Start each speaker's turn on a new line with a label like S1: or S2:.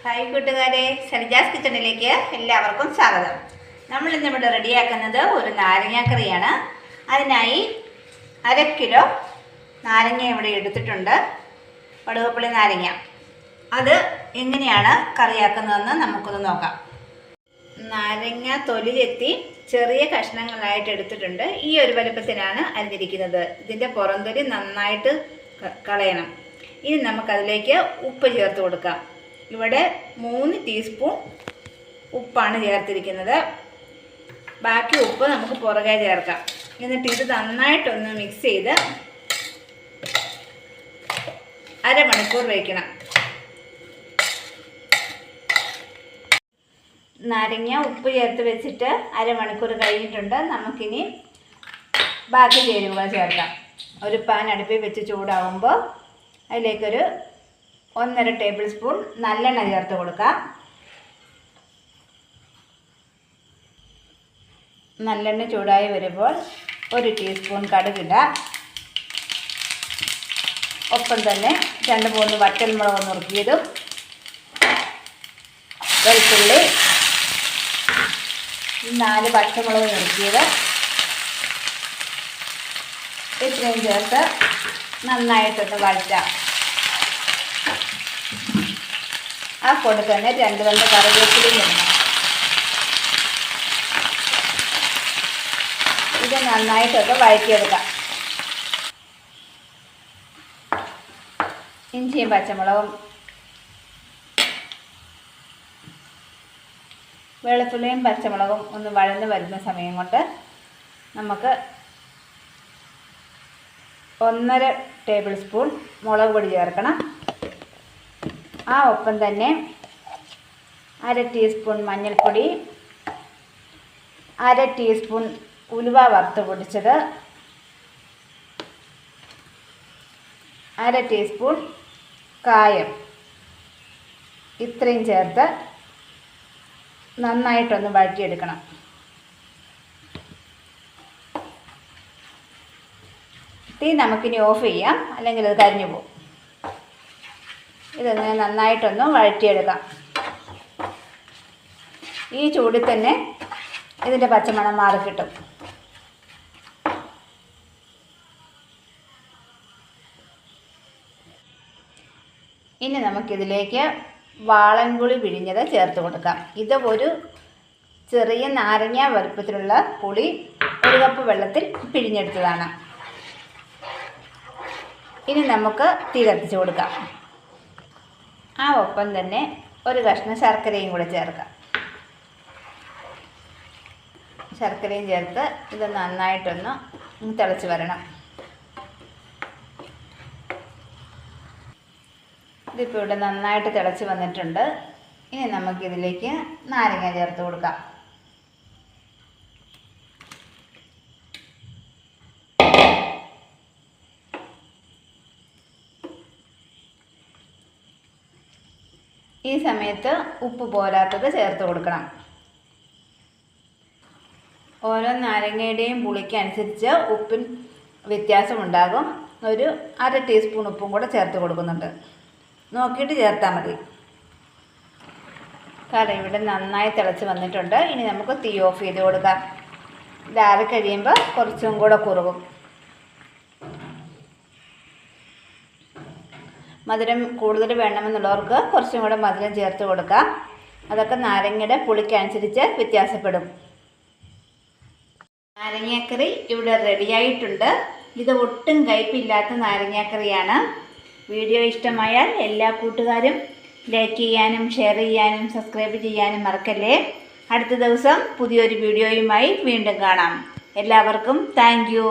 S1: Hi കൂട്ടുകാരെ, സരിജാസ് കിച്ചണിലേക്ക് എല്ലാവർക്കും സ്വാഗതം. നമ്മൾ ഇന്നിവിടെ റെഡിയാക്കുന്നത് ഒരു നാരങ്ങാക്കറിയാണ്. അതിനായി 1/2 കിലോ നാരങ്ങ ഇവിടെ എടുത്തിട്ടുണ്ട്, വടുകപ്പുളി നാരങ്ങ. അത് എങ്ങനെയാണ് കറിയാക്കുന്നതെന്ന് നമുക്കൊന്ന് നോക്കാം. നാരങ്ങ തൊലി ചെത്തി ചെറിയ കഷ്ണങ്ങളായിട്ട് എടുത്തിട്ടുണ്ട്. ഈ ഒരു വലുപ്പത്തിനാണ് അരിഞ്ഞിരിക്കുന്നത്. ഇതിൻ്റെ പുറംതൊലി നന്നായിട്ട് കളയണം. ഇനി നമുക്കതിലേക്ക് ഉപ്പ് ചേർത്ത് കൊടുക്കാം. ഇവിടെ 3 ടീസ്പൂൺ ഉപ്പാണ് ചേർത്തിരിക്കുന്നത്. ബാക്കി ഉപ്പ് നമുക്ക് പുറകെ ചേർക്കാം. എന്നിട്ട് ഇത് നന്നായിട്ടൊന്ന് മിക്സ് ചെയ്ത് അരമണിക്കൂർ വയ്ക്കണം. നാരങ്ങ ഉപ്പ് ചേർത്ത് വെച്ചിട്ട് അരമണിക്കൂർ കഴിഞ്ഞിട്ടുണ്ട്. നമുക്കിനി ബാക്കി ചേരുവകൾ ചേർക്കാം. ഒരു പാൻ അടുപ്പിൽ വെച്ച് ചൂടാകുമ്പോൾ അതിലേക്കൊരു 1.5 ടേബിൾ സ്പൂൺ നല്ലെണ്ണ ചേർത്ത് കൊടുക്കാം. നല്ലെണ്ണ ചൂടായി വരുമ്പോൾ 1 ടീസ്പൂൺ കടുകിടാം. ഒപ്പം തന്നെ 2-3 വറ്റൽമുളക് നുറുക്കിയതും, വെളുത്തുള്ളി, 4 പച്ചമുളക് നുറുക്കിയത് ഇത്രയും ചേർത്ത് നന്നായിട്ടൊന്ന് വഴറ്റാം. ആ കൂടെ തന്നെ 2 കറിവേപ്പിലയും ഇടണം. ഇത് നന്നായിട്ടൊക്കെ വഴറ്റിയെടുക്കാം. ഇഞ്ചിയും പച്ചമുളകും വെളുത്തുള്ളിയും പച്ചമുളകും ഒന്ന് വഴന്ന് വരുന്ന സമയം കൊണ്ട് നമുക്ക് 1.5 ടേബിൾ സ്പൂൺ മുളക് പൊടി ചേർക്കണം. ആ ഒപ്പം തന്നെ 1/2 ടീസ്പൂൺ മഞ്ഞൾപ്പൊടി, 1/2 ടീസ്പൂൺ ഉലുവ വറുത്ത് പൊടിച്ചത്, 1/2 ടീസ്പൂൺ കായം, ഇത്രയും ചേർത്ത് നന്നായിട്ടൊന്ന് വഴറ്റിയെടുക്കണം. തീ നമുക്കിനി ഓഫ് ചെയ്യാം, അല്ലെങ്കിൽ അത് കരിഞ്ഞു പോകും. ഇതൊന്ന് നന്നായിട്ടൊന്ന് വഴറ്റിയെടുക്കാം. ഈ ചൂടിൽ തന്നെ ഇതിൻ്റെ പച്ചമണം മാറിക്കിട്ടും. ഇനി നമുക്കിതിലേക്ക് വാളൻപുളി പിഴിഞ്ഞത് ചേർത്ത് കൊടുക്കാം. ഇത് ഒരു ചെറിയ നാരങ്ങ വലുപ്പത്തിലുള്ള പുളി 1 കപ്പ് വെള്ളത്തിൽ പിഴിഞ്ഞെടുത്തതാണ്. ഇനി നമുക്ക് തീ കത്തിച്ച് കൊടുക്കാം. ആ ഒപ്പം തന്നെ ഒരു കഷ്ണം ശർക്കരയും കൂടെ ചേർക്കാം. ശർക്കരയും ചേർത്ത് ഇത് നന്നായിട്ടൊന്ന് തിളച്ച് വരണം. ഇതിപ്പോൾ ഇവിടെ നന്നായിട്ട് തിളച്ച് വന്നിട്ടുണ്ട്. ഇനി നമുക്കിതിലേക്ക് നാരങ്ങ ചേർത്ത് കൊടുക്കാം. ഈ സമയത്ത് ഉപ്പ് പോരാത്തത് ചേർത്ത് കൊടുക്കണം. ഓരോ നാരങ്ങയുടെയും പുളിക്ക് അനുസരിച്ച് ഉപ്പിൻ വ്യത്യാസമുണ്ടാകും. ഒരു 1/2 ടീസ്പൂൺ ഉപ്പും കൂടെ ചേർത്ത് കൊടുക്കുന്നുണ്ട്. നോക്കിയിട്ട് ചേർത്താൽ മതി. കറി ഇവിടെ നന്നായി തിളച്ച് വന്നിട്ടുണ്ട്. ഇനി നമുക്ക് തീ ഓഫ് ചെയ്ത് കൊടുക്കാം. ഇത് ആറി കഴിയുമ്പോൾ കുറച്ചും കൂടെ കുറുകും. മധുരം കൂടുതൽ വേണമെന്നുള്ളവർക്ക് കുറച്ചും കൂടെ മധുരം ചേർത്ത് കൊടുക്കാം. അതൊക്കെ നാരങ്ങയുടെ പുളിക്കനുസരിച്ച് വ്യത്യാസപ്പെടും. നാരങ്ങാക്കറി ഇവിടെ റെഡിയായിട്ടുണ്ട്. ഇത് ഒട്ടും കയ്പില്ലാത്ത നാരങ്ങാക്കറിയാണ്. വീഡിയോ ഇഷ്ടമായാൽ എല്ലാ കൂട്ടുകാരും ലൈക്ക് ചെയ്യാനും ഷെയർ ചെയ്യാനും സബ്സ്ക്രൈബ് ചെയ്യാനും മറക്കല്ലേ. അടുത്ത ദിവസം പുതിയൊരു വീഡിയോയുമായി വീണ്ടും കാണാം. എല്ലാവർക്കും താങ്ക് യു.